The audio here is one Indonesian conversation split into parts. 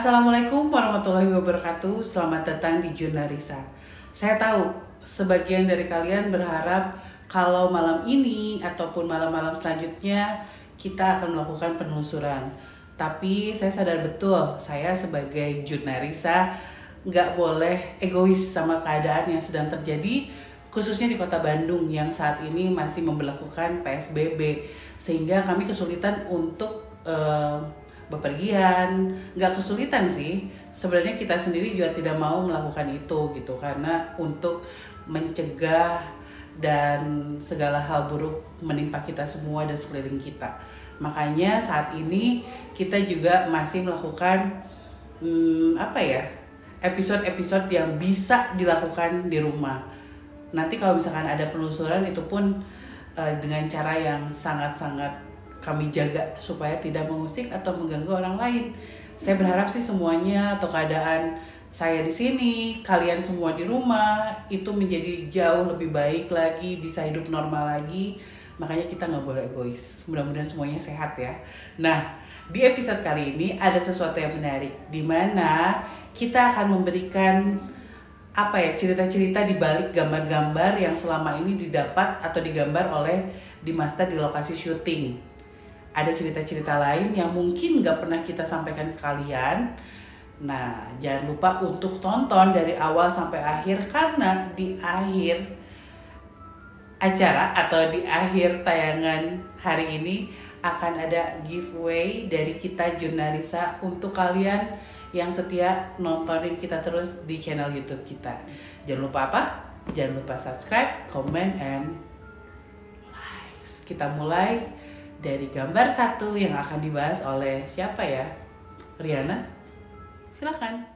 Assalamualaikum warahmatullahi wabarakatuh. Selamat datang di Jurnarisa. Saya tahu sebagian dari kalian berharap kalau malam ini ataupun malam-malam selanjutnya kita akan melakukan penelusuran. Tapi saya sadar betul, saya sebagai Jurnarisa nggak boleh egois sama keadaan yang sedang terjadi, khususnya di kota Bandung yang saat ini masih memberlakukan PSBB, sehingga kami kesulitan untuk bepergian. Nggak kesulitan sih, sebenarnya kita sendiri juga tidak mau melakukan itu gitu, karena untuk mencegah dan segala hal buruk menimpa kita semua dan sekeliling kita. Makanya saat ini kita juga masih melakukan episode-episode yang bisa dilakukan di rumah. Nanti kalau misalkan ada penelusuran, itu pun dengan cara yang sangat-sangat kami jaga supaya tidak mengusik atau mengganggu orang lain. Saya berharap sih semuanya atau keadaan saya di sini, kalian semua di rumah itu menjadi jauh lebih baik lagi, bisa hidup normal lagi. Makanya kita nggak boleh egois. Mudah-mudahan semuanya sehat ya. Nah, di episode kali ini ada sesuatu yang menarik, di mana kita akan memberikan cerita-cerita di balik gambar-gambar yang selama ini didapat atau digambar oleh Dimasta di lokasi syuting. Ada cerita-cerita lain yang mungkin nggak pernah kita sampaikan ke kalian. Nah, jangan lupa untuk tonton dari awal sampai akhir, karena di akhir acara atau di akhir tayangan hari ini akan ada giveaway dari kita Jurnarisa untuk kalian yang setia nontonin kita terus di channel YouTube kita. Jangan lupa apa? Jangan lupa subscribe, comment, and like. Kita mulai dari gambar 1 yang akan dibahas oleh siapa ya? Riana? Silakan.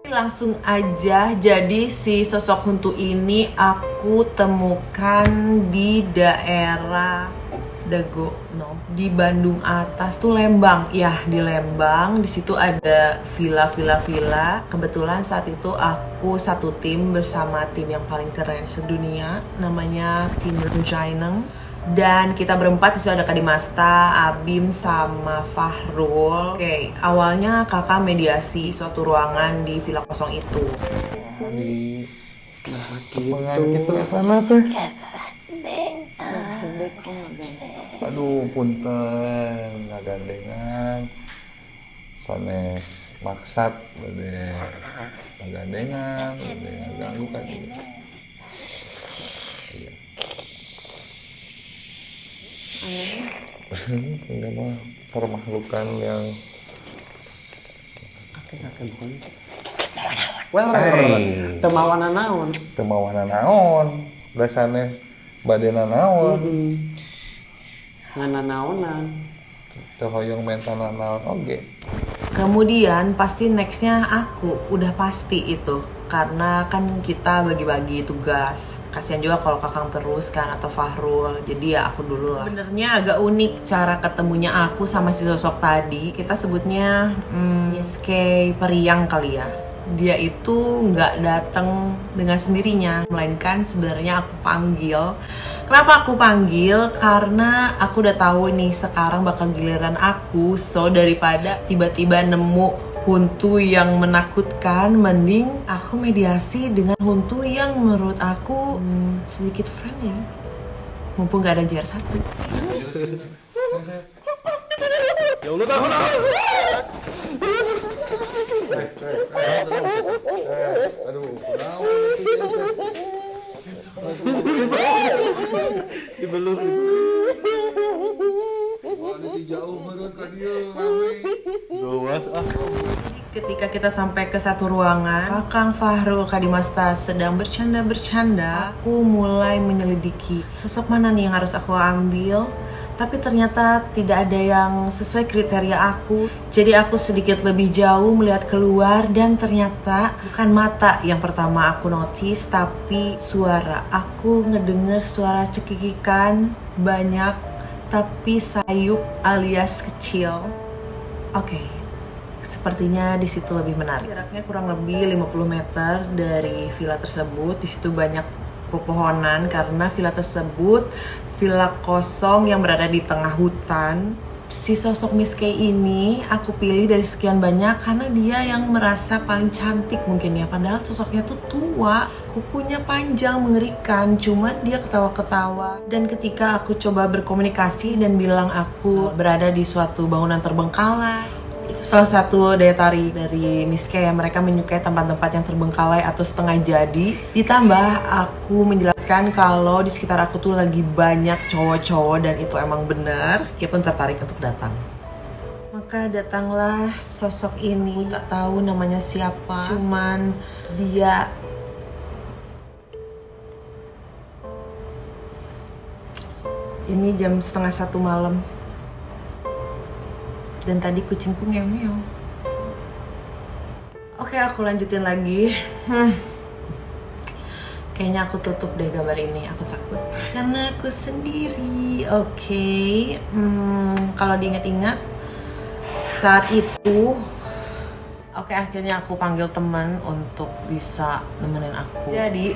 Langsung aja, jadi si sosok hantu ini aku temukan di daerah Dago, di Bandung atas tuh, Lembang. Ya, di Lembang. Di situ ada villa. Kebetulan saat itu aku satu tim bersama tim yang paling keren sedunia, namanya tim Renjaineng. Dan kita berempat, di situ ada Kak Dimasta, Abim, sama Fahrul. Oke, awalnya kakak mediasi suatu ruangan di villa kosong itu. Di gitu apa tuh? Aduh, punten, ngagandengan. Sanes maksat bade ngagandengan, bade ngaganggu kan ini. Iya. Enggak mah permakhlukan yang kakek bukan. Temawana naon. Udah sanes badena naon. Ngana naonan. Teu hoyong mentana naon oge. Kemudian pasti nextnya aku, udah pasti itu. Karena kan kita bagi-bagi tugas. Kasihan juga kalau Kakang terus kan, atau Fahrul. Jadi ya aku dulu lah. Sebenarnya agak unik cara ketemunya aku sama si sosok tadi. Kita sebutnya Miss K Periang kali ya. Dia itu nggak datang dengan sendirinya, melainkan sebenarnya aku panggil. Kenapa aku panggil? Karena aku udah tahu nih sekarang bakal giliran aku. So daripada tiba-tiba nemu hantu yang menakutkan, mending aku mediasi dengan hantu yang menurut aku sedikit friendly. Mumpung gak ada JR1. Ya Allah, tahu. Aduh, dibelus. Jauh banget kan dia rame. Ketika kita sampai ke satu ruangan, Kakang Fahrul, Kak Dimasta sedang bercanda. Aku mulai menyelidiki sosok mana nih yang harus aku ambil. Tapi ternyata tidak ada yang sesuai kriteria aku. Jadi aku sedikit lebih jauh melihat keluar, dan ternyata bukan mata yang pertama aku notice, tapi suara. Aku ngedenger suara cekikikan banyak tapi sayup alias kecil. Oke, sepertinya di situ lebih menarik. Jaraknya kurang lebih 50 meter dari villa tersebut. Di situ banyak pepohonan karena villa tersebut villa kosong yang berada di tengah hutan. Si sosok Miss K ini aku pilih dari sekian banyak karena dia yang merasa paling cantik mungkin ya. Padahal sosoknya tuh tua, kukunya panjang mengerikan, cuman dia ketawa-ketawa. Dan ketika aku coba berkomunikasi dan bilang aku berada di suatu bangunan terbengkalai, itu salah satu daya tarik dari Miss K ya. Mereka menyukai tempat-tempat yang terbengkalai atau setengah jadi. Ditambah aku menjelaskan kalau di sekitar aku tuh lagi banyak cowok-cowok dan itu emang bener. Dia pun tertarik untuk datang. Maka datanglah sosok ini. Tak tahu namanya siapa, cuman dia ini jam 12:30 malam. Dan tadi kucingku ngeong-ngeong. Oke, aku lanjutin lagi. Kayaknya aku tutup deh gambar ini, aku takut. Karena aku sendiri, oke. Kalau diingat-ingat, saat itu, oke, akhirnya aku panggil teman untuk bisa nemenin aku. Jadi,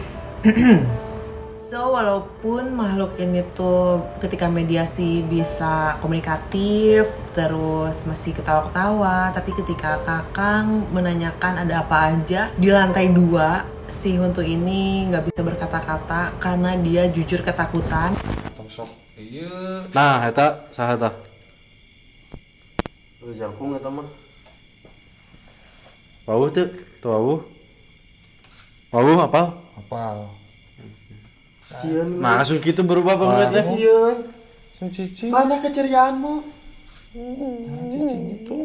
so, walaupun makhluk ini tuh ketika mediasi bisa komunikatif, terus masih ketawa-ketawa, tapi ketika Kakang menanyakan ada apa aja di lantai 2, si hantu ini nggak bisa berkata-kata karena dia jujur ketakutan. Iya. Nah, eta saha tah? Jangkung eta mah. Wawuh teu? Tuh wawuh. Wawuh apa? Sieun. Nah, langsung gitu berubah banget ya. Sieun. Sung cicing. Mana keceriaanmu? Cicing itu.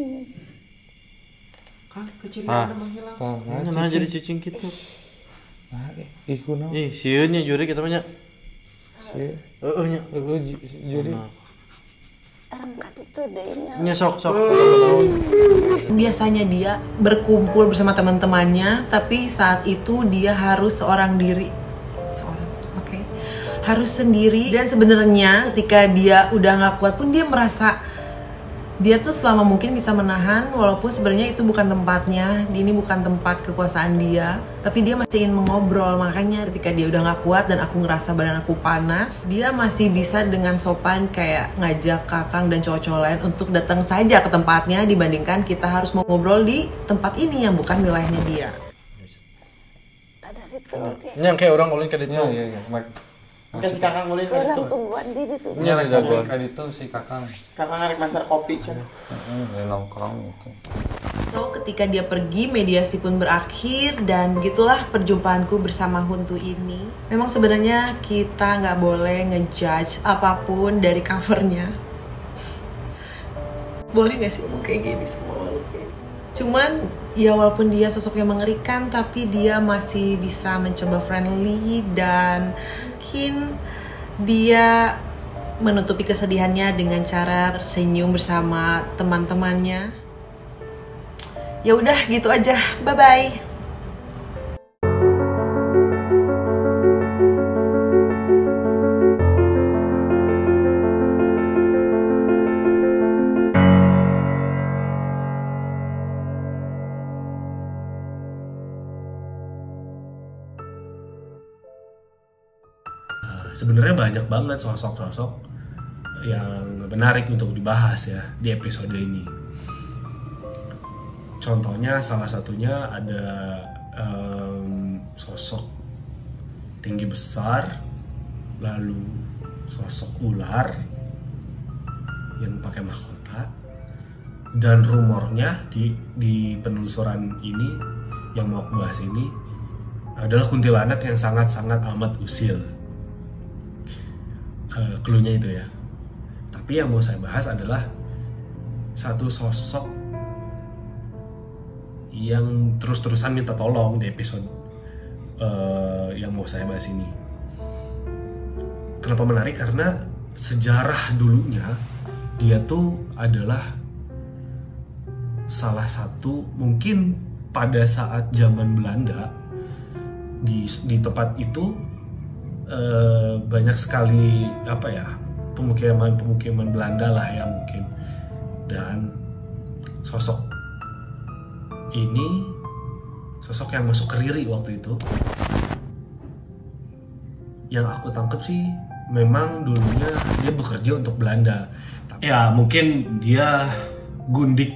Kan keceriaan menghilang. Nah, jadi cicing gitu. Nah, ih kunaon? Ih, sieun nya juri kita mah nya. Sieun. Heeh nya. Juri. Nya sok. Biasanya dia berkumpul bersama teman-temannya, tapi saat itu dia harus seorang diri. Harus sendiri. Dan sebenarnya ketika dia udah nggak kuat pun dia merasa dia tuh selama mungkin bisa menahan, walaupun sebenarnya itu bukan tempatnya, ini bukan tempat kekuasaan dia, tapi dia masih ingin mengobrol. Makanya ketika dia udah nggak kuat dan aku ngerasa badan aku panas, dia masih bisa dengan sopan kayak ngajak Kakang dan cowok-cowok lain untuk datang saja ke tempatnya, dibandingkan kita harus ngobrol di tempat ini yang bukan wilayahnya dia. Yang kayak orang ulin ka ditu. Iya. Kasih Kakang mulai ke situ. tungguan diri tuh. Nya rek daguan ka ditu si Kakang. Kakang ngarek master kopi cenah. Nongkrong gitu. So, ketika dia pergi, mediasi pun berakhir dan begitulah perjumpaanku bersama hantu ini. Memang sebenarnya kita nggak boleh ngejudge apapun dari covernya. Boleh nggak sih ngomong kayak gini sama makhluk ini? Cuman ya walaupun dia sosoknya mengerikan, tapi dia masih bisa mencoba friendly dan mungkin dia menutupi kesedihannya dengan cara tersenyum bersama teman-temannya. Ya udah gitu aja. Bye bye. Sebenarnya banyak banget sosok-sosok yang menarik untuk dibahas ya di episode ini. Contohnya salah satunya ada sosok tinggi besar, lalu sosok ular yang pakai mahkota, dan rumornya di penelusuran ini yang mau aku bahas ini adalah kuntilanak yang sangat-sangat amat usil. Cluenya itu ya. Tapi yang mau saya bahas adalah satu sosok yang terus-terusan minta tolong di episode yang mau saya bahas ini. Kenapa menarik? Karena sejarah dulunya dia tuh adalah salah satu, mungkin pada saat zaman Belanda di tempat itu banyak sekali pemukiman Belanda lah ya mungkin. Dan sosok ini sosok yang masuk ke Riri waktu itu, yang aku tangkap sih memang dulunya dia bekerja untuk Belanda. Ya mungkin dia gundik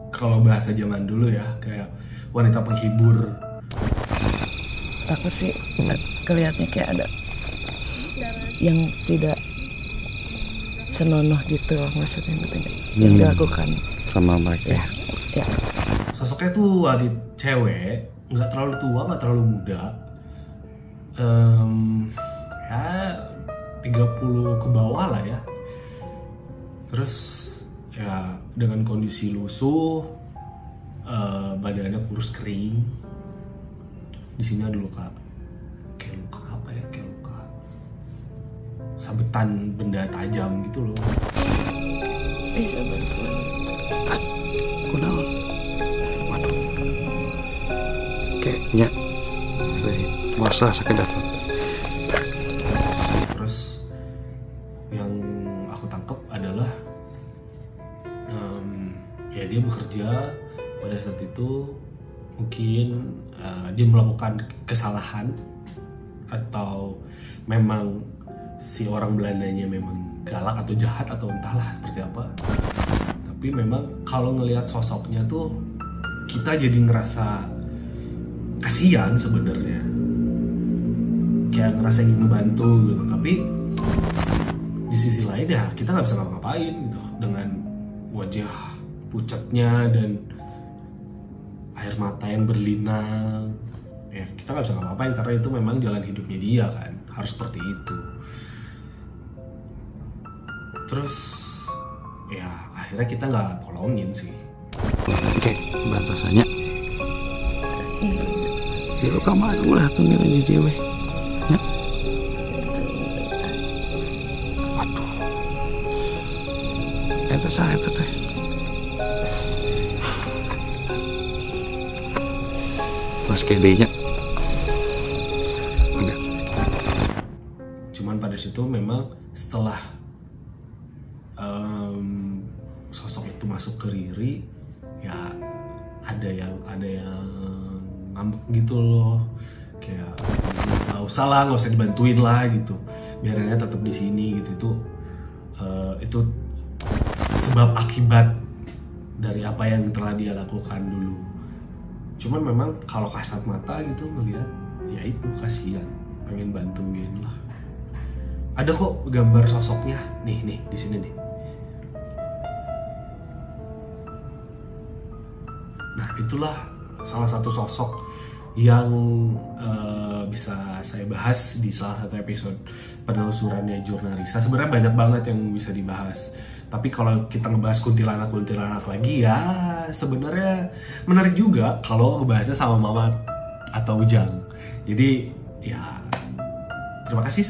kalau bahasa zaman dulu ya, kayak wanita penghibur. Aku sih kelihatannya kayak ada yang tidak senonoh gitu loh, maksudnya yang dilakukan sama mereka. Ya. Sosoknya tuh wanita cewek, nggak terlalu tua, nggak terlalu muda, ya 30 ke bawah lah ya. Terus ya dengan kondisi lusuh, badannya kurus kering. Di sini ada luka, kayak luka apa ya, kayak luka sabetan benda tajam gitu loh. Bisa bantuan. Kunaon? Waduh. Kayaknya masa sakit datang. Terus yang aku tangkap adalah ya dia bekerja pada saat itu, mungkin dia melakukan kesalahan atau memang si orang Belandanya memang galak atau jahat atau entahlah seperti apa. Tapi memang kalau ngelihat sosoknya tuh kita jadi ngerasa kasihan sebenarnya, kayak ngerasa ingin membantu gitu. Tapi di sisi lain ya kita nggak bisa ngapa-ngapain gitu dengan wajah pucatnya dan air mata yang berlinang. Ya kita nggak bisa ngapa-ngapain karena itu memang jalan hidupnya dia kan, harus seperti itu. Terus ya akhirnya kita nggak tolongin sih. Oke, batasannya di luka mana lah tuh nilai di dewe ya. Waduh, itu saya teh mas kedenya. Cuman pada situ memang setelah sosok itu masuk ke Riri, ya ada yang ngambek gitu loh, kayak nggak usah dibantuin lah gitu, biarannya tetap di sini gitu. Itu sebab akibat dari apa yang telah dia lakukan dulu. Cuman memang kalau kasat mata gitu ngelihat, ya itu kasihan, pengen bantuin lah. Ada kok gambar sosoknya nih di sini nih. Nah itulah salah satu sosok yang bisa saya bahas di salah satu episode penelusurannya Jurnarisa. Sebenarnya banyak banget yang bisa dibahas. Tapi kalau kita ngebahas kuntilanak lagi ya sebenarnya menarik juga kalau ngebahasnya sama Mamat atau Ujang. Jadi ya terima kasih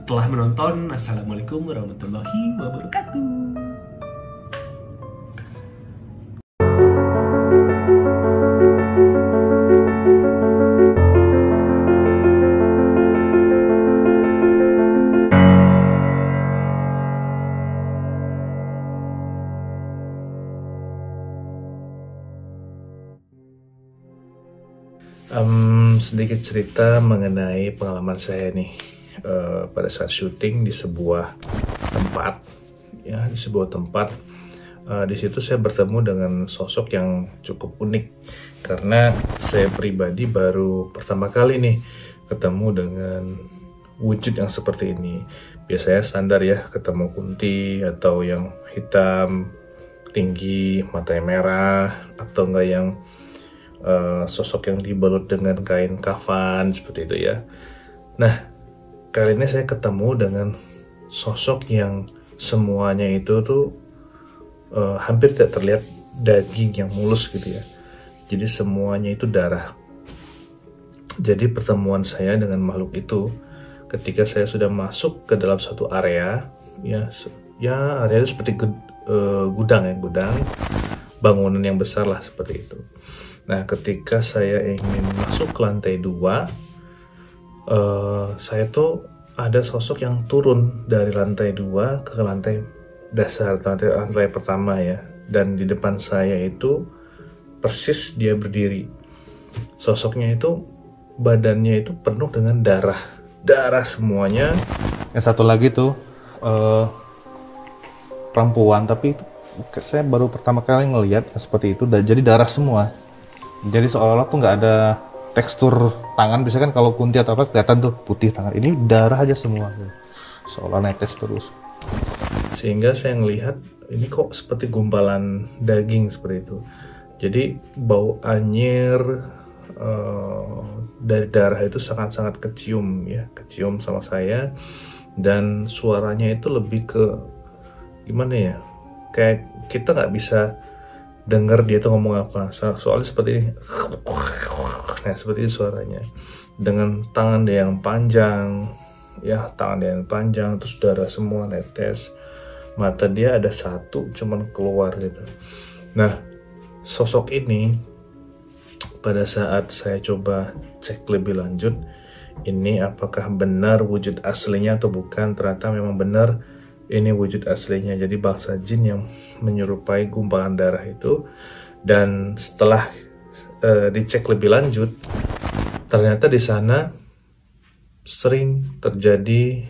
telah menonton. Assalamualaikum warahmatullahi wabarakatuh. Sedikit cerita mengenai pengalaman saya nih pada saat syuting di sebuah tempat, ya di sebuah tempat. Di situ saya bertemu dengan sosok yang cukup unik karena saya pribadi baru pertama kali nih ketemu dengan wujud yang seperti ini. Biasanya standar ya, ketemu kunti atau yang hitam, tinggi, matanya merah, atau enggak yang sosok yang dibalut dengan kain kafan seperti itu ya. Nah, kali ini saya ketemu dengan sosok yang semuanya itu tuh hampir tidak terlihat daging yang mulus gitu ya. Jadi semuanya itu darah. Jadi pertemuan saya dengan makhluk itu ketika saya sudah masuk ke dalam satu area, ya area itu seperti gudang bangunan yang besar lah seperti itu. Nah, ketika saya ingin masuk ke lantai 2, saya tuh ada sosok yang turun dari lantai 2 ke lantai dasar, lantai pertama ya. Dan di depan saya itu persis dia berdiri. Sosoknya itu badannya itu penuh dengan darah semuanya. Yang satu lagi tuh perempuan, tapi saya baru pertama kali ngelihat seperti itu. Jadi darah semua. Jadi seolah-olah tuh nggak ada tekstur tangan. Biasanya kan kalau kunti atau apa kelihatan tuh putih tangan. Ini darah aja semua. Seolah netes terus. Sehingga saya ngelihat ini kok seperti gumpalan daging seperti itu. Jadi bau anyir dari darah itu sangat-sangat kecium sama saya. Dan suaranya itu lebih ke gimana ya, kayak kita nggak bisa dengar dia tuh ngomong apa, soalnya seperti ini. Nah seperti itu suaranya, dengan tangan dia yang panjang ya, terus darah semua netes, mata dia ada satu cuman keluar gitu. Nah sosok ini pada saat saya coba cek lebih lanjut, ini apakah benar wujud aslinya atau bukan, ternyata memang benar ini wujud aslinya. Jadi bangsa jin yang menyerupai gumpalan darah itu. Dan setelah dicek lebih lanjut, ternyata di sana sering terjadi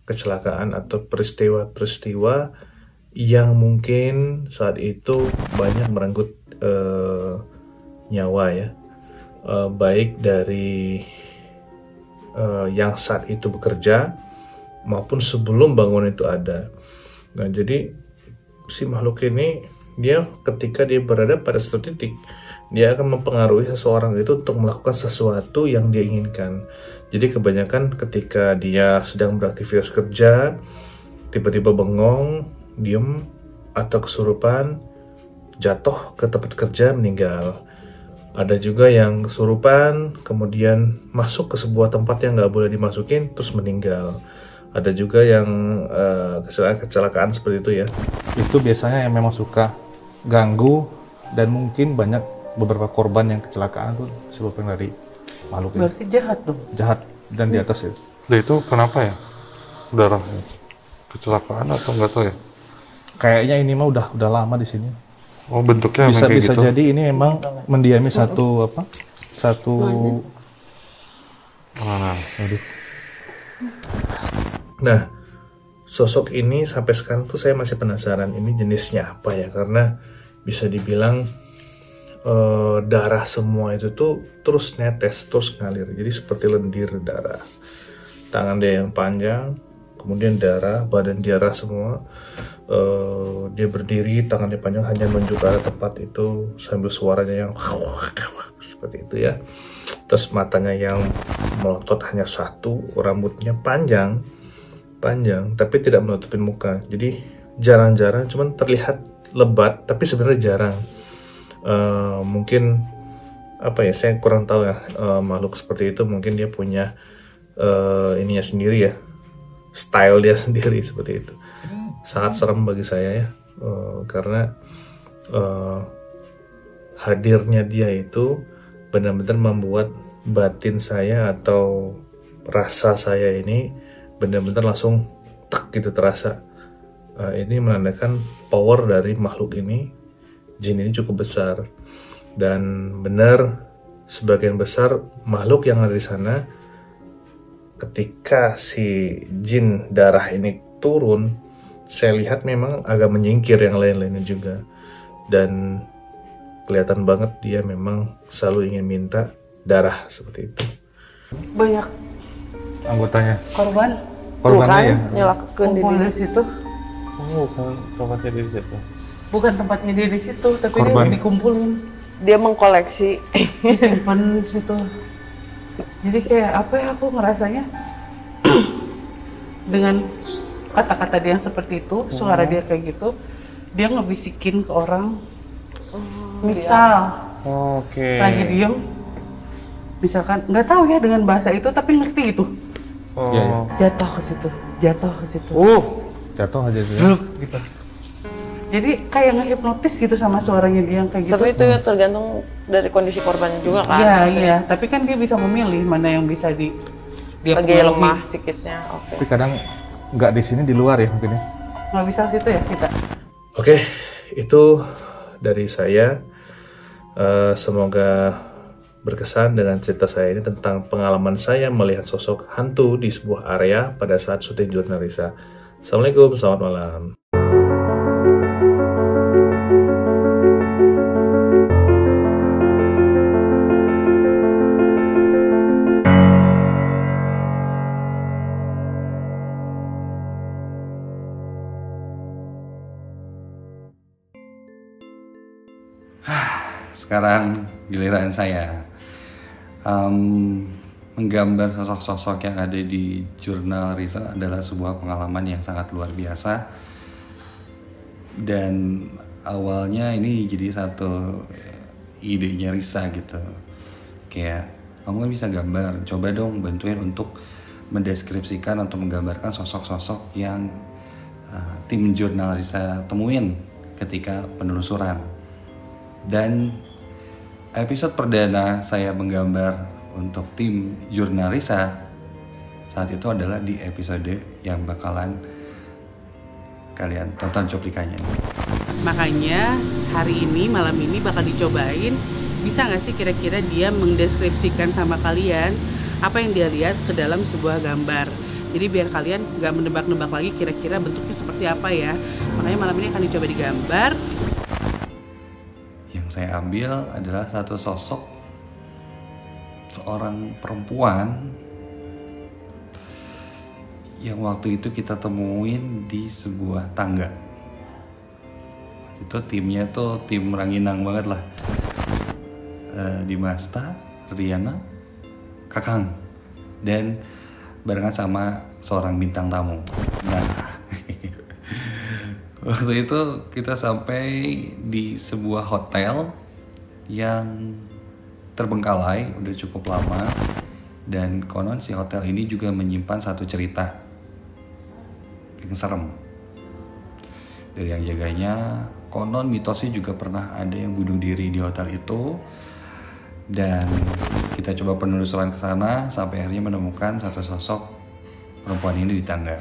kecelakaan atau peristiwa-peristiwa yang mungkin saat itu banyak merenggut nyawa ya, baik dari yang saat itu bekerja maupun sebelum bangunan itu ada. Nah jadi si makhluk ini, dia ketika dia berada pada satu titik, dia akan mempengaruhi seseorang itu untuk melakukan sesuatu yang dia inginkan. Jadi kebanyakan ketika dia sedang beraktivitas kerja, tiba-tiba bengong, diem, atau kesurupan, jatuh ke tempat kerja, meninggal. Ada juga yang kesurupan, kemudian masuk ke sebuah tempat yang nggak boleh dimasukin, terus meninggal. Ada juga yang kecelakaan seperti itu ya. Itu biasanya yang memang suka ganggu, dan mungkin banyak beberapa korban yang kecelakaan tuh sebabnya dari makhluk ini. Berarti jahat dong? Jahat, dan di atas itu. Nah itu kenapa ya? Darahnya kecelakaan atau nggak tahu ya? Kayaknya ini mah udah lama di sini. Oh bentuknya Bisa kayak gitu. jadi ini emang mendiami satu Mana? Nah, sosok ini sampai sekarang tuh saya masih penasaran ini jenisnya apa ya, karena bisa dibilang darah semua itu tuh terus netes, terus ngalir, jadi seperti lendir darah. Tangan dia yang panjang, kemudian darah, badan darah semua. Dia berdiri, tangannya panjang, hanya menunjuk ke arah tempat itu sambil suaranya yang seperti itu ya. Terus matanya yang melotot hanya satu, rambutnya panjang tapi tidak menutupin muka. Jadi jarang-jarang, cuman terlihat lebat tapi sebenarnya jarang. Mungkin apa ya, saya kurang tahu ya, makhluk seperti itu mungkin dia punya ininya sendiri ya, style dia sendiri seperti itu. Sangat serem bagi saya ya, karena hadirnya dia itu benar-benar membuat batin saya atau rasa saya ini benar-benar langsung tek gitu terasa. Ini menandakan power dari makhluk ini, jin ini cukup besar. Dan benar sebagian besar makhluk yang ada di sana, ketika si jin darah ini turun, saya lihat memang agak menyingkir yang lain-lainnya juga. Dan kelihatan banget dia memang selalu ingin minta darah seperti itu. Banyak Anggotanya, korbannya ya. nyelakakeun kumpul di situ. Oh, tempatnya di situ. Bukan tempatnya dia di situ, tapi Korban. dia dikumpulin, Dia mengkoleksi. disimpan di situ. Jadi kayak apa ya, aku ngerasanya dengan kata-kata dia yang seperti itu, suara dia kayak gitu, dia ngebisikin ke orang. Misal Oke. lagi diem, misalkan nggak tahu ya dengan bahasa itu, tapi ngerti itu. Oh. Ya. Jatuh ke situ, jatuh ke situ. Jatuh aja dia. Duduk gitu. Jadi kayak ngehipnotis gitu sama suaranya dia yang kayak gitu. Tapi itu ya tergantung dari kondisi korbannya juga kan. Iya, maksudnya. iya. Tapi kan dia bisa memilih mana yang bisa Dia lagi pengaruhi. lemah psikisnya. Oke. Tapi kadang nggak di sini, di luar ya mungkin ya. Nggak bisa ke situ ya kita. Oke, itu dari saya. Semoga berkesan dengan cerita saya ini tentang pengalaman saya melihat sosok hantu di sebuah area pada saat syuting Jurnalisa. Assalamualaikum, selamat malam. Sekarang giliran saya menggambar sosok-sosok yang ada di jurnal Risa adalah sebuah pengalaman yang sangat luar biasa. Dan awalnya ini jadi satu idenya Risa gitu. Kayak, kamu kan bisa gambar, coba dong bantuin untuk mendeskripsikan atau menggambarkan sosok-sosok yang tim jurnal Risa temuin ketika penelusuran. Dan episode perdana saya menggambar untuk tim Jurnalisa saat itu adalah di episode yang bakalan kalian tonton cuplikannya. Makanya hari ini, malam ini bakal dicobain. Bisa nggak sih kira-kira dia mendeskripsikan sama kalian apa yang dia lihat ke dalam sebuah gambar. Jadi biar kalian nggak menebak-nebak lagi kira-kira bentuknya seperti apa ya. Makanya malam ini akan dicoba digambar. Saya ambil adalah satu sosok seorang perempuan yang waktu itu kita temuin di sebuah tangga. Itu timnya tuh tim ranginang banget lah. Dimasta, Riana, Kakang, dan barengan sama seorang bintang tamu. Nah, waktu itu kita sampai di sebuah hotel yang terbengkalai udah cukup lama, dan konon si hotel ini juga menyimpan satu cerita yang serem. Dari yang jaganya, konon mitosnya juga pernah ada yang bunuh diri di hotel itu. Dan kita coba penelusuran ke sana sampai akhirnya menemukan satu sosok perempuan ini di tangga.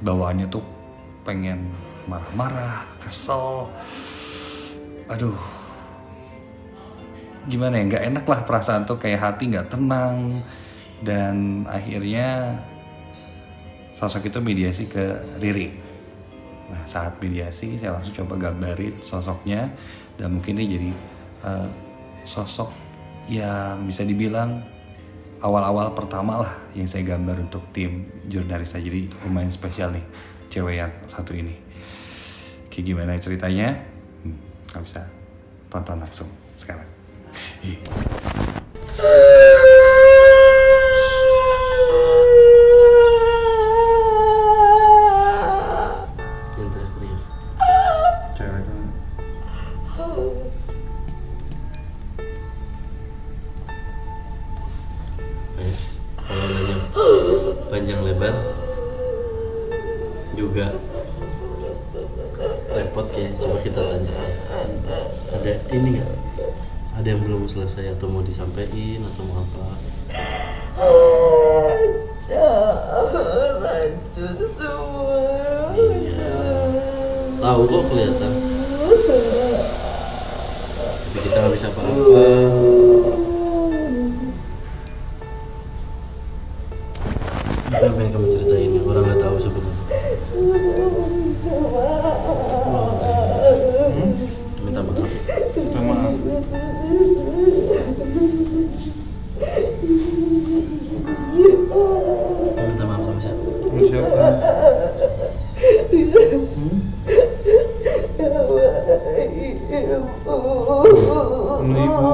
Bawaannya tuh pengen marah-marah, kesel, aduh, gimana ya, nggak enak lah perasaan tuh, kayak hati nggak tenang. Dan akhirnya sosok itu mediasi ke Riri. Nah, saat mediasi saya langsung coba gambarin sosoknya, dan mungkin ini jadi sosok yang bisa dibilang awal-awal pertama lah yang saya gambar untuk tim Jurnalisa. Jadi lumayan spesial nih cewek yang satu ini. Kayak gimana ceritanya? Nggak bisa tonton langsung sekarang. Cewek kan. Kalau nanya panjang lebar juga repot kayaknya. Coba kita tanya, ada ini nggak, ada yang belum selesai atau mau disampaikan atau mau apa? Hancur semua. Iya, tahu kok kelihatan, tapi kita nggak bisa apa-apa. Apa yang kamu ceritain yang orang nggak tahu sebelumnya? Minta maaf. Minta maaf. Minta maaf sama siapa? Sama siapa? Sama ibu.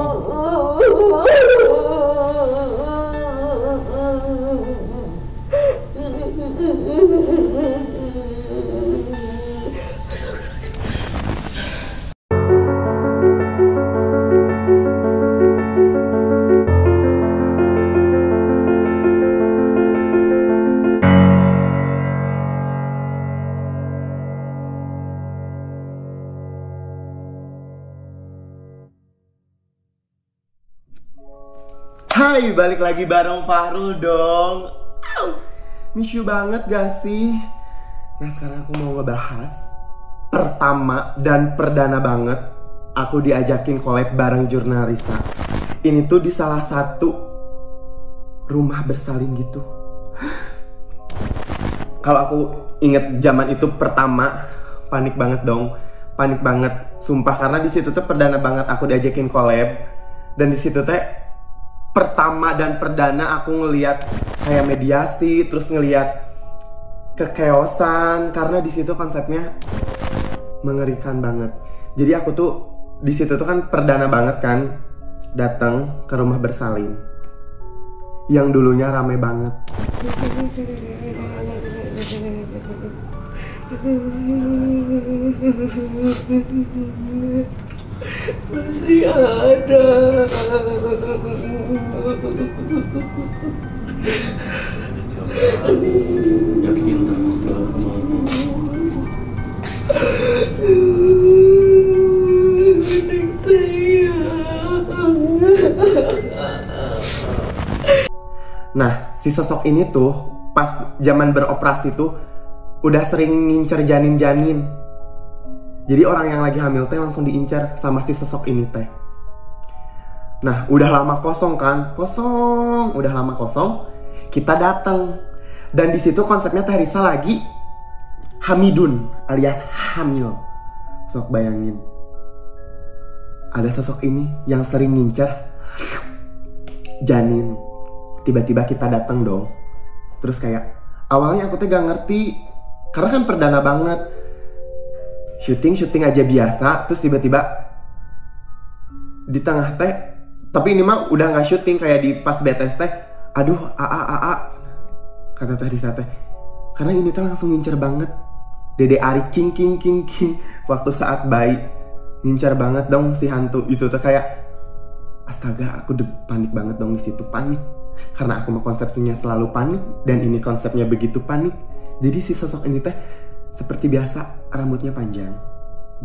Hai, balik lagi bareng Fahrul dong. Miss you banget gak sih? Nah sekarang aku mau ngebahas pertama dan perdana banget aku diajakin collab bareng Jurnalisa. Ini tuh di salah satu rumah bersalin gitu. Kalau aku inget zaman itu pertama, panik banget dong, panik banget, sumpah, karena di situ tuh perdana banget aku diajakin collab, dan di situ teh pertama dan perdana aku ngeliat kayak mediasi, terus ngeliat kekeosan, karena di situ konsepnya mengerikan banget. Jadi aku tuh di situ tuh kan perdana banget kan datang ke rumah bersalin yang dulunya rame banget. Masih ada. Yakin Nah, si sosok ini tuh pas zaman beroperasi tuh udah sering ngincer janin-janin. Jadi orang yang lagi hamil teh langsung diincar sama si sosok ini teh. Nah, udah lama kosong kan? Kosong, udah lama kosong. Kita datang. Dan di situ konsepnya Teh Risa lagi hamidun alias hamil. Sok bayangin. Ada sosok ini yang sering ngincer janin. Tiba-tiba kita datang dong. Terus kayak awalnya aku tuh gak ngerti, karena kan perdana banget. Syuting aja biasa, terus tiba-tiba di tengah teh, tapi ini mah udah gak syuting, kayak di pas BTS teh, aduh kata Teh Risa teh, karena ini tuh langsung ngincer banget. Dede Ari king waktu saat bayi ngincer banget dong si hantu itu tuh, kayak astaga, aku panik banget dong di situ, panik. Karena aku mau konsepsinya selalu panik, dan ini konsepnya begitu panik. Jadi si sosok ini teh seperti biasa rambutnya panjang.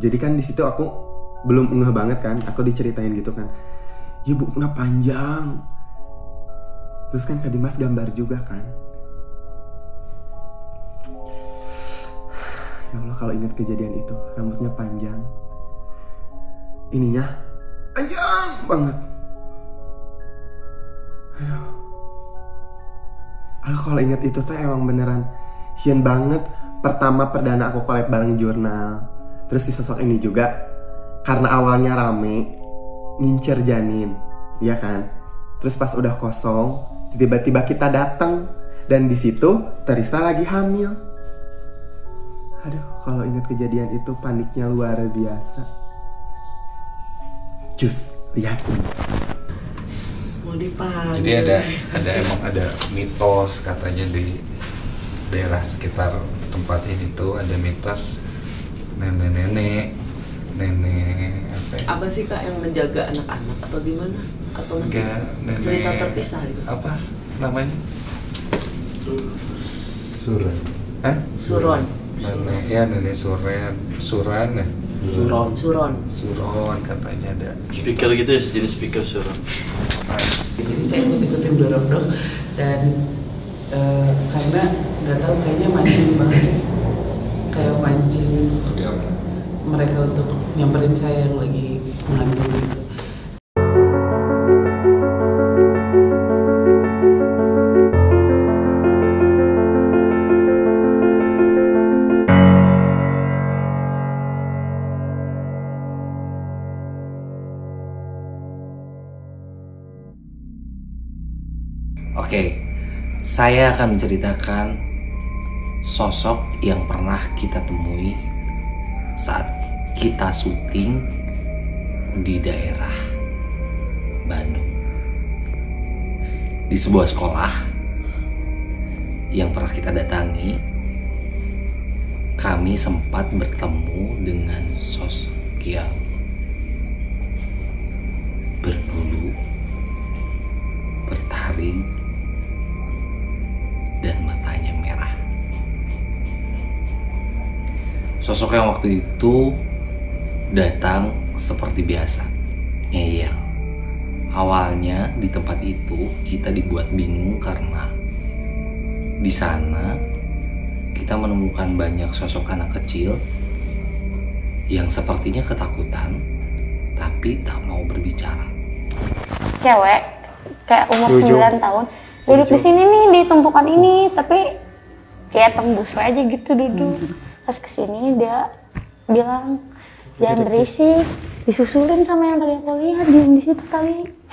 Jadi kan di situ aku belum ngeh banget kan, aku diceritain gitu kan, ya bu kenapa panjang. Terus kan Kak Dimas gambar juga kan. Ya Allah, kalau ingat kejadian itu, rambutnya panjang, ininya panjang banget. Aduh. Aku kalau ingat itu tuh emang beneran sian banget. Pertama perdana aku collab bareng Jurnal. Terus si sosok ini juga karena awalnya rame ngincer janin, ya kan? Terus pas udah kosong, tiba-tiba kita datang, dan di situ Teh Risa lagi hamil. Aduh, kalau ingat kejadian itu paniknya luar biasa. Cus, lihat ini. Jadi ada mitos katanya di daerah sekitar tempat ini tuh ada mitos nenek apa sih Kak yang menjaga anak-anak atau gimana? Atau masih cerita terpisah gitu? Apa namanya? Suran. Hah? Suron. Nenek Suron katanya ada. Speaker gitu ya, sejenis speaker suron. Jadi saya ikut-ikutin dorong-dorong, dan karena nggak tahu, kayaknya mancing banget, kayak mancing mereka untuk nyamperin saya yang lagi mengandung gitu. Oke, saya akan menceritakan sosok yang pernah kita temui saat kita syuting di daerah Bandung. Di sebuah sekolah yang pernah kita datangi, kami sempat bertemu dengan sosok yang berbulu, bertaring, dan matanya merah. Sosok yang waktu itu datang seperti biasa, ngeyel, Awalnya di tempat itu kita dibuat bingung karena di sana kita menemukan banyak sosok anak kecil yang sepertinya ketakutan tapi tak mau berbicara. Cewek kayak umur 9 tahun duduk di sini nih di tumpukan ini, tapi kayak tembus aja gitu duduk. Pas kesini dia bilang jangan berisik, disusulin sama yang tadi aku lihat di situ tadi.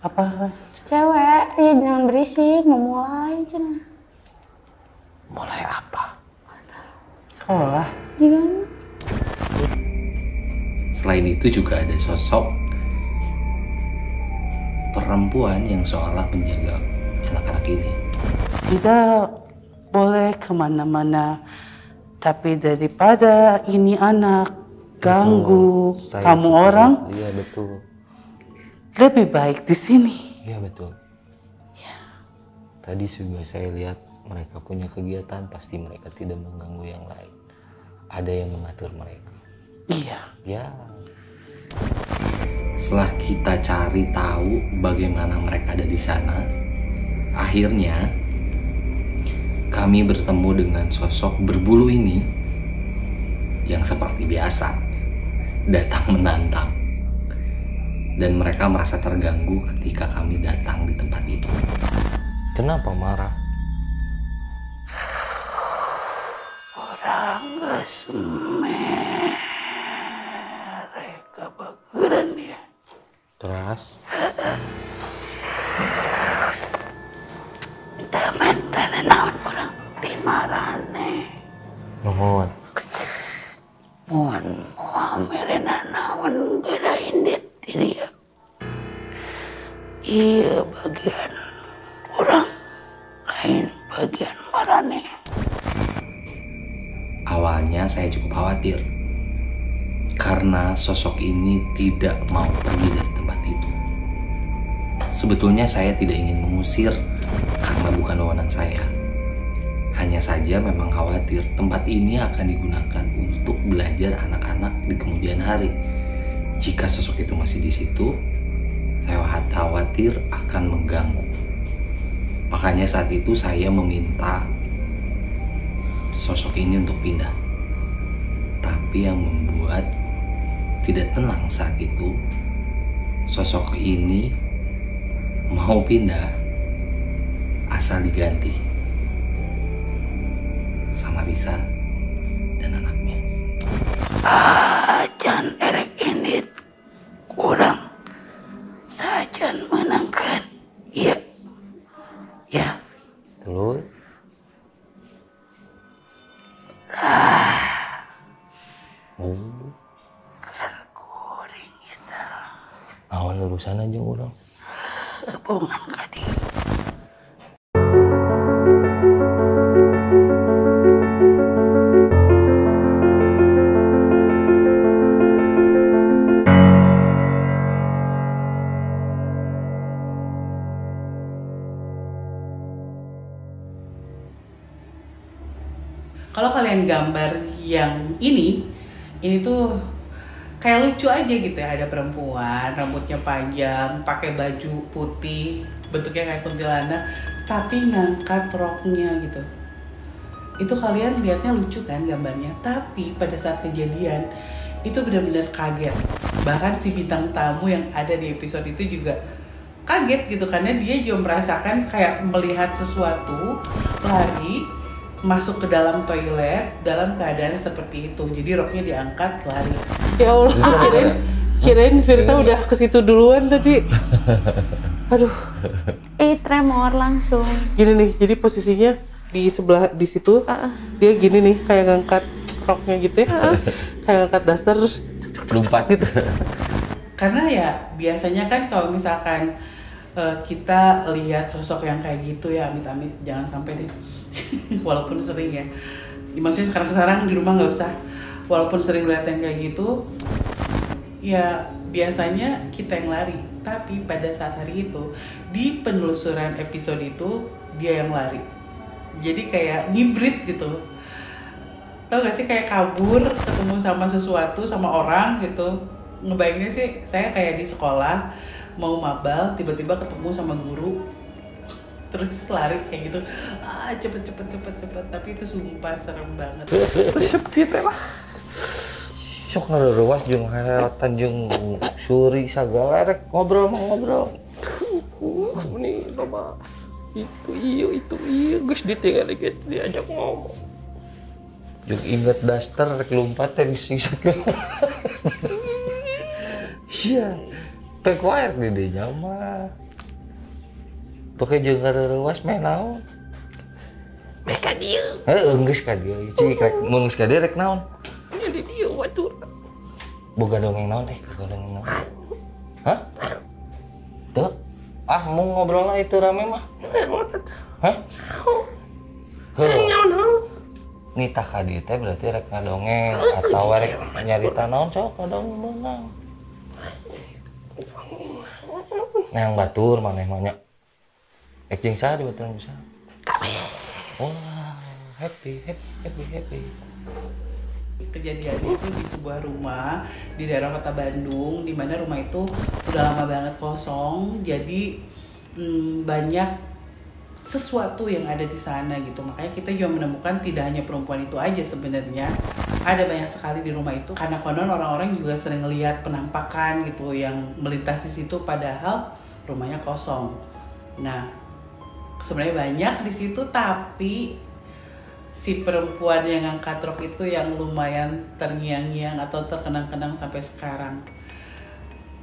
Apa? Cewek, ya jangan berisik, mau mulai cina. Mulai apa? Sekolah. Gimana? Selain itu juga ada sosok perempuan yang seolah menjaga anak-anak ini. Tidak boleh kemana-mana, tapi daripada ini anak ganggu kamu orang, iya betul. Lebih baik di sini. Iya betul. Ya. Tadi juga saya lihat mereka punya kegiatan, pasti mereka tidak mengganggu yang lain. Ada yang mengatur mereka. Iya. Ya. Setelah kita cari tahu bagaimana mereka ada di sana, akhirnya kami bertemu dengan sosok berbulu ini yang seperti biasa datang menantang. Dan mereka merasa terganggu ketika kami datang di tempat itu. Kenapa marah? Orang mereka bageran ya. Terus? Teman-teman naon orang timarane. Mohon. Mohon merena naon berain dia. Iya bagian orang lain bagian marane. Awalnya saya cukup khawatir karena sosok ini tidak mau pergi dari tempat itu. Sebetulnya saya tidak ingin mengusir karena bukan wewenang saya. Hanya saja memang khawatir tempat ini akan digunakan untuk belajar anak-anak di kemudian hari. Jika sosok itu masih di situ, saya khawatir akan mengganggu. Makanya saat itu saya meminta sosok ini untuk pindah. Tapi yang membuat tidak tenang saat itu, sosok ini mau pindah asal diganti sama Risa dan anaknya. Ajan erek ini kurang sajan menangkan. Iya. Ya. Terus? Kerkuring kita. Awan urusan aja orang. Hubungan kadi. Kalau kalian gambar yang ini tuh kayak lucu aja gitu ya. Ada perempuan, rambutnya panjang, pakai baju putih, bentuknya kayak kuntilanak, tapi ngangkat roknya gitu. Itu kalian lihatnya lucu kan gambarnya, tapi pada saat kejadian itu benar-benar kaget. Bahkan si bintang tamu yang ada di episode itu juga kaget gitu, karena dia juga merasakan kayak melihat sesuatu lari masuk ke dalam toilet dalam keadaan seperti itu. Jadi roknya diangkat lari. Ya Allah, kirain Firsa udah ke situ duluan tadi. Aduh. Tremor langsung. Gini nih, jadi posisinya di sebelah di situ. Dia gini nih kayak ngangkat roknya gitu ya. Kayak ngangkat daster terus lompat gitu. Karena ya biasanya kan kalau misalkan kita lihat sosok yang kayak gitu ya, amit-amit jangan sampai deh. Walaupun sering ya, maksudnya sekarang di rumah nggak usah. Walaupun sering lihat yang kayak gitu, ya biasanya kita yang lari. Tapi pada saat hari itu di penelusuran episode itu dia yang lari. Jadi kayak hybrid gitu. Tau gak sih, kayak kabur ketemu sama sesuatu, sama orang gitu. Ngebayanginnya sih saya kayak di sekolah mau mabal tiba-tiba ketemu sama guru terus lari kayak gitu, cepet, tapi itu sumpah serem banget. Sepi teh lah. Sok ngarewas jeung hayatan jeung suri sagala rek ngobrol. Ini loba itu iya geus ditinggal diajak ngomong. Jeung inget daster rek lompat teh disingsak. Iya. Pek wae di dinya mah. Pokoknya jeung ngarewas meh naon? Meh ka dieu. Geus ka dieu. Cik rek mun geus ka dieu rek naon? Di dieu watur. Boga dongeng naon teh? Boga dongeng naon? Hah? Tuh. Mau ngobrol lah itu rame mah. Hah? Nita ka dieu teh berarti rek ngadongeng atau rek nyarita naon sok kadongeng beunang. Nang batur maneh mah nya. Ek jeung saha di baturan bisa? Wah, happy. Kejadian itu di sebuah rumah di daerah kota Bandung, di mana rumah itu udah lama banget kosong, jadi banyak sesuatu yang ada di sana gitu. Makanya kita juga menemukan tidak hanya perempuan itu aja sebenarnya, ada banyak sekali di rumah itu. Karena konon orang-orang juga sering lihat penampakan gitu yang melintas di situ, padahal rumahnya kosong. Nah, sebenarnya banyak di situ, tapi si perempuan yang ngangkat rok itu yang lumayan terngiang-ngiang atau terkenang-kenang sampai sekarang.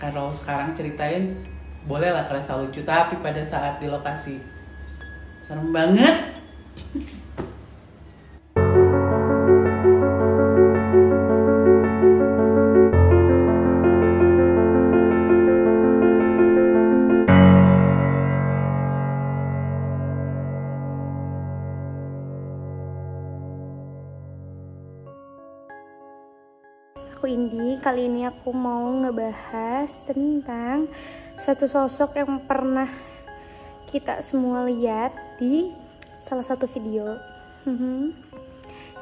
Kalau sekarang ceritain bolehlah kerasa lucu, tapi pada saat di lokasi serem banget. Aku Indi, kali ini aku mau ngebahas tentang satu sosok yang pernah kita semua lihat di salah satu video.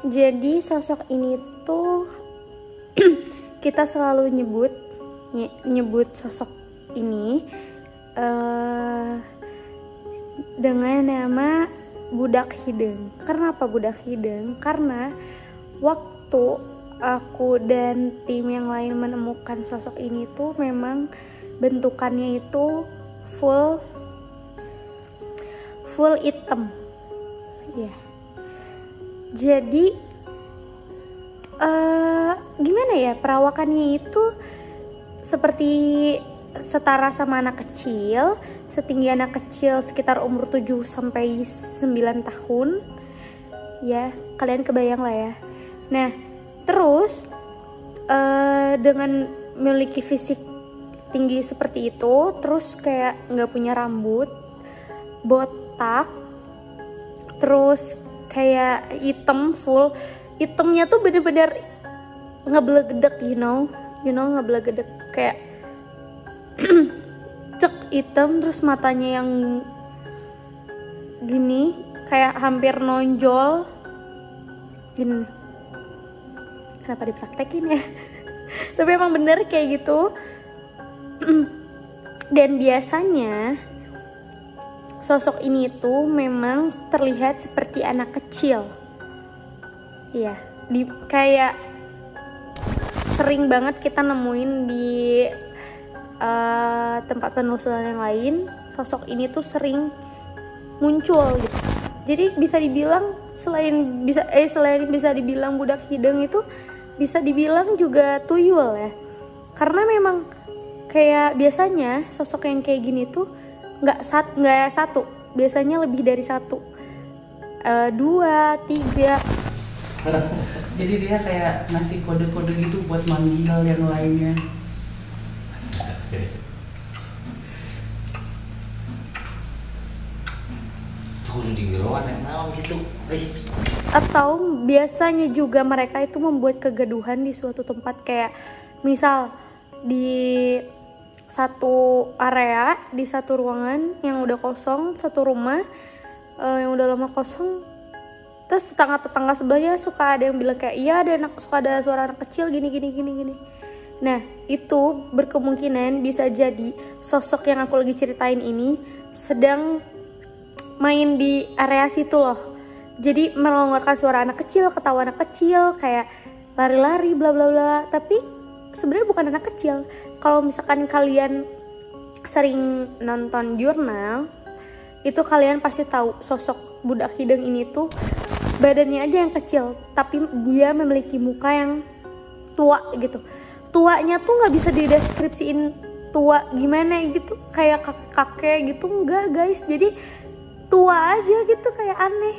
Jadi sosok ini tuh kita selalu nyebut sosok ini dengan nama Budak Hideng. Kenapa Budak Hideng? Karena waktu aku dan tim yang lain menemukan sosok ini tuh memang bentukannya itu full hitam, ya. Jadi gimana ya, perawakannya itu seperti setara sama anak kecil, setinggi anak kecil sekitar umur 7 sampai 9 tahun, ya kalian kebayang lah ya. Nah, terus dengan memiliki fisik tinggi seperti itu, terus kayak nggak punya rambut, botak, terus kayak hitam full. Hitamnya tuh bener-bener ngeblegedek, you know ngeblegedek kayak cek hitam, terus matanya yang gini kayak hampir nonjol gini. Kenapa dipraktekin ya? Tapi emang bener kayak gitu. Dan biasanya sosok ini tuh memang terlihat seperti anak kecil. Iya, kayak sering banget kita nemuin di tempat penelusuran yang lain. Sosok ini tuh sering muncul gitu. Jadi bisa dibilang selain bisa dibilang budak hideng itu bisa dibilang juga tuyul ya. Karena memang kayak biasanya sosok yang kayak gini tuh nggak satu, biasanya lebih dari satu, 2, 3. Jadi dia kayak ngasih kode-kode gitu buat manggil yang lainnya. Atau biasanya juga mereka itu membuat kegaduhan di suatu tempat, kayak misal di satu area, di satu ruangan yang udah kosong, satu rumah yang udah lama kosong, terus tetangga sebelahnya suka ada yang bilang kayak iya suka ada suara anak kecil gini. Nah, itu berkemungkinan bisa jadi sosok yang aku lagi ceritain ini sedang main di area situ loh. Jadi mengeluarkan suara anak kecil, ketawa anak kecil, kayak lari-lari bla bla bla. Tapi sebenarnya bukan anak kecil. Kalau misalkan kalian sering nonton jurnal, itu kalian pasti tahu sosok budak hidung ini tuh badannya aja yang kecil, tapi dia memiliki muka yang tua gitu. Tuanya tuh nggak bisa dideskripsiin tua gimana gitu, kayak kakek gitu, enggak guys. Jadi tua aja gitu, kayak aneh.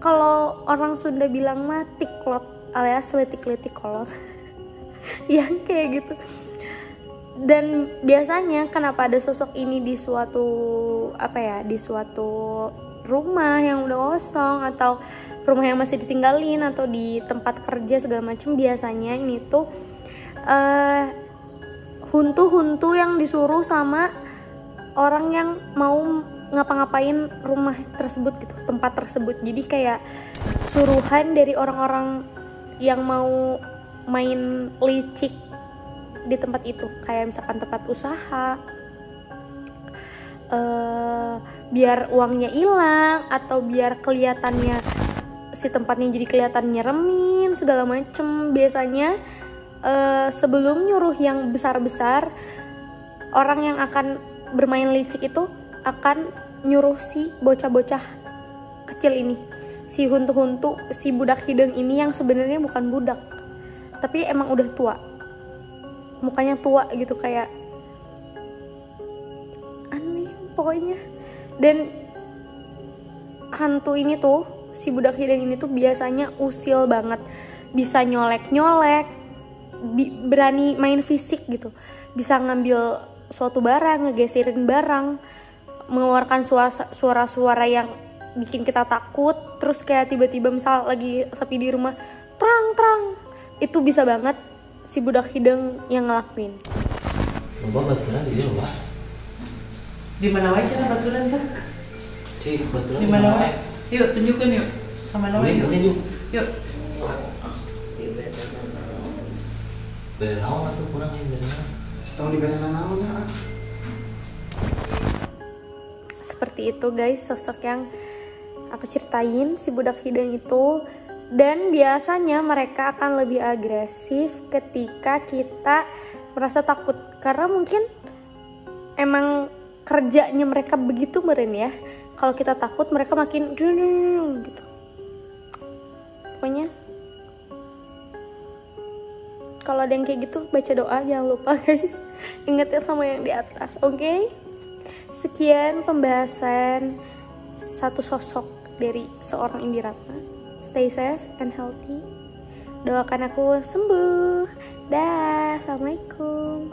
Kalau orang Sunda bilang mah tiklot alias letik-letik kolot. Yang kayak gitu. Dan biasanya kenapa ada sosok ini di suatu di suatu rumah yang udah kosong atau rumah yang masih ditinggalin atau di tempat kerja segala macam, biasanya ini tuh huntu-huntu yang disuruh sama orang yang mau ngapa-ngapain rumah tersebut gitu, tempat tersebut. Jadi kayak suruhan dari orang-orang yang mau main licik di tempat itu, kayak misalkan tempat usaha, biar uangnya hilang atau biar kelihatannya si tempatnya jadi kelihatan nyeremin segala macem. Biasanya sebelum nyuruh yang besar-besar, orang yang akan bermain licik itu akan nyuruh si bocah-bocah kecil ini, si huntu-huntu, si budak hidung ini yang sebenarnya bukan budak tapi emang udah tua, mukanya tua gitu, kayak aneh pokoknya. Dan hantu ini tuh, si budak hidung ini tuh biasanya usil banget, bisa nyolek-nyolek, berani main fisik gitu, bisa ngambil suatu barang, ngegeserin barang, mengeluarkan suara-suara yang bikin kita takut. Terus kayak tiba-tiba misal lagi sepi di rumah, terang-terang, itu bisa banget si budak hidung yang ngelakuin. Mbak baturan di rumah. Di mana wae cara baturan Kak? Di baturan. Di mana wae? Yuk tunjukin yuk. Sama nama yuk. Yuk. Dari naon atuh kurang yang dari naon? Tahu di beda naon ya? Seperti itu guys sosok yang aku ceritain, si budak hidung itu. Dan biasanya mereka akan lebih agresif ketika kita merasa takut, karena mungkin emang kerjanya mereka begitu meren ya. Kalau kita takut mereka makin gitu. Pokoknya kalau ada yang kayak gitu baca doa, jangan lupa guys. Ingat ya sama yang di atas, oke? Sekian pembahasan satu sosok dari seorang Indi Ratna. Stay safe and healthy. Doakan aku sembuh. Dah, assalamualaikum.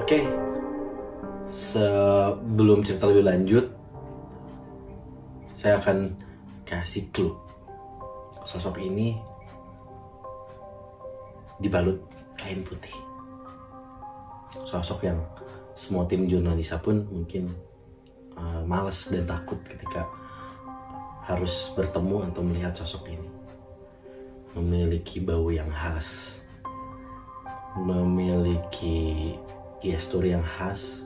Oke, sebelum cerita lebih lanjut, saya akan kasih clue. Sosok ini dibalut kain putih. Sosok yang semua tim jurnalisa pun mungkin malas dan takut ketika harus bertemu atau melihat sosok ini. Memiliki bau yang khas, memiliki gestur yang khas,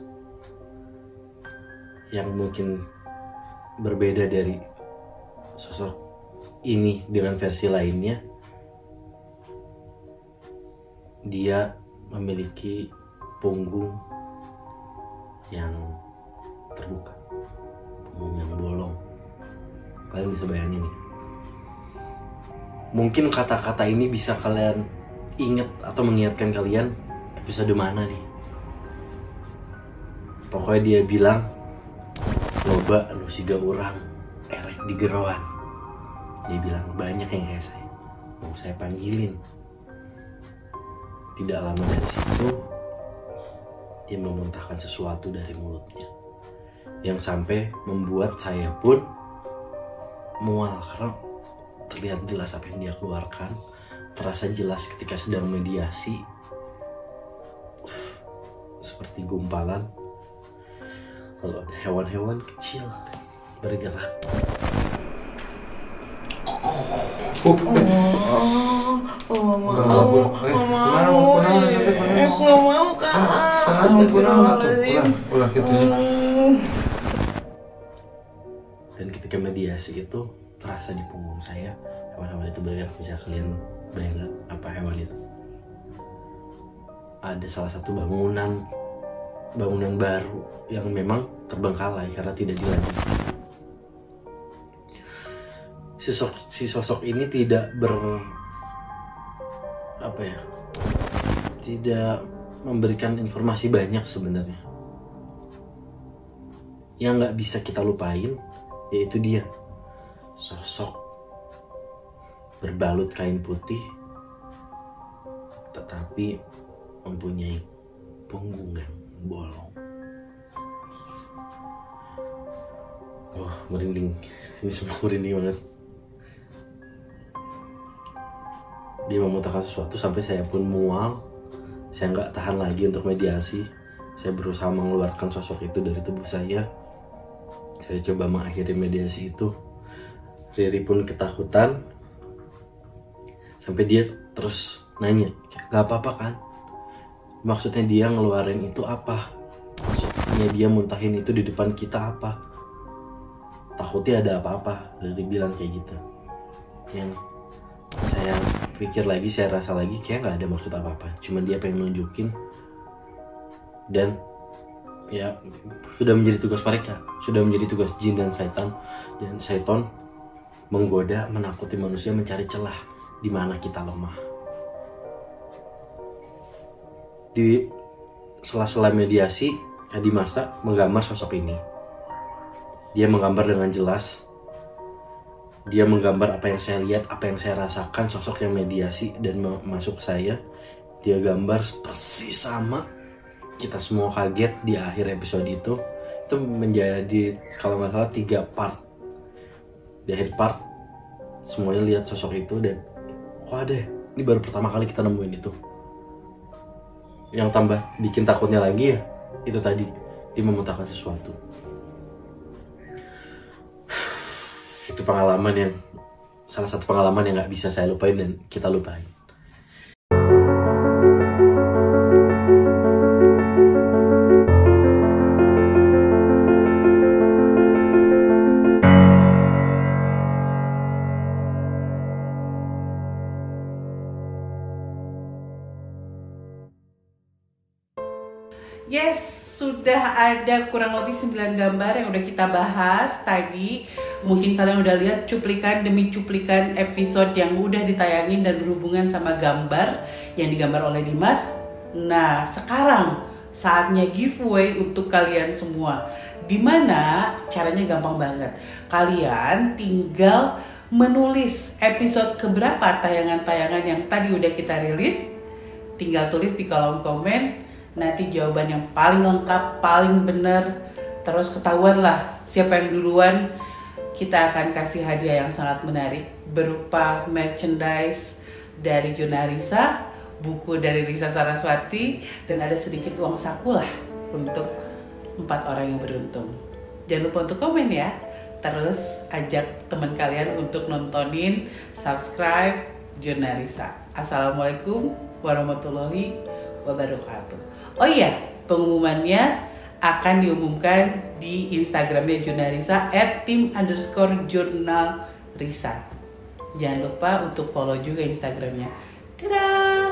yang mungkin berbeda dari sosok ini dengan versi lainnya. Dia memiliki punggung yang terbuka, punggung yang bolong. Kalian bisa bayangin ya? Mungkin kata-kata ini bisa kalian ingat atau mengingatkan kalian episode mana nih? Pokoknya dia bilang, loba anu siga urang erek di geroan. Dia bilang banyak yang kayak saya, mau saya panggilin. Tidak lama dari situ dia memuntahkan sesuatu dari mulutnya yang sampai membuat saya pun mual, karena terlihat jelas apa yang dia keluarkan, terasa jelas ketika sedang mediasi, seperti gumpalan. Lalu ada hewan-hewan kecil bergerak. Dan ketika mediasi itu terasa di punggung saya hewan-hewan itu bergerak. Bisa kalian bayangkan apa hewan itu? Ada salah satu bangunan baru yang memang terbengkalai karena tidak dilanjutkan. Si sosok ini tidak tidak memberikan informasi banyak sebenarnya. Yang nggak bisa kita lupain yaitu dia, sosok berbalut kain putih tetapi mempunyai punggung yang bolong. Wah, merinding. Ini semua merinding banget. Dia memutarkan sesuatu sampai saya pun mual. Saya nggak tahan lagi untuk mediasi. Saya berusaha mengeluarkan sosok itu dari tubuh saya. Saya coba mengakhiri mediasi itu. Riri pun ketakutan. Sampai dia terus nanya, "Gak apa-apa kan? Maksudnya dia ngeluarin itu apa? Maksudnya dia muntahin itu di depan kita apa? Takutnya ada apa-apa." Riri bilang kayak gitu. Yang saya pikir lagi, saya rasa lagi kayak nggak ada maksud apa-apa. Cuma dia pengen nunjukin. Dan ya sudah menjadi tugas mereka, sudah menjadi tugas jin dan syaitan menggoda, menakuti manusia, mencari celah di mana kita lemah. Di sela-sela mediasi, Kadi Masta menggambar sosok ini. Dia menggambar dengan jelas. Dia menggambar apa yang saya lihat, apa yang saya rasakan, sosok yang mediasi dan masuk ke saya. Dia gambar persis sama. Kita semua kaget di akhir episode itu. Itu menjadi kalau nggak salah 3 part. Di akhir part semuanya lihat sosok itu dan wah deh, ini baru pertama kali kita nemuin itu. Yang tambah bikin takutnya lagi ya, itu tadi dia memutarkan sesuatu. Itu pengalaman yang salah satu pengalaman yang nggak bisa saya lupain dan kita lupain. Yes, sudah ada kurang lebih 9 gambar yang udah kita bahas tadi. Mungkin kalian udah lihat cuplikan demi cuplikan episode yang udah ditayangin dan berhubungan sama gambar yang digambar oleh Dimas. Nah, sekarang saatnya giveaway untuk kalian semua. Dimana caranya gampang banget. Kalian tinggal menulis episode keberapa tayangan-tayangan yang tadi udah kita rilis. Tinggal tulis di kolom komen. Nanti jawaban yang paling lengkap, paling benar, terus ketahuan lah siapa yang duluan. Kita akan kasih hadiah yang sangat menarik berupa merchandise dari Juna Risa, buku dari Risa Saraswati, dan ada sedikit uang saku lah untuk 4 orang yang beruntung. Jangan lupa untuk komen ya. Terus ajak teman kalian untuk nontonin, subscribe Juna Risa. Assalamualaikum warahmatullahi wabarakatuh. Oh iya, pengumumannya akan diumumkan di Instagramnya Junarisa @tim_jurnalrisa. Jangan lupa untuk follow juga Instagramnya. Dadah!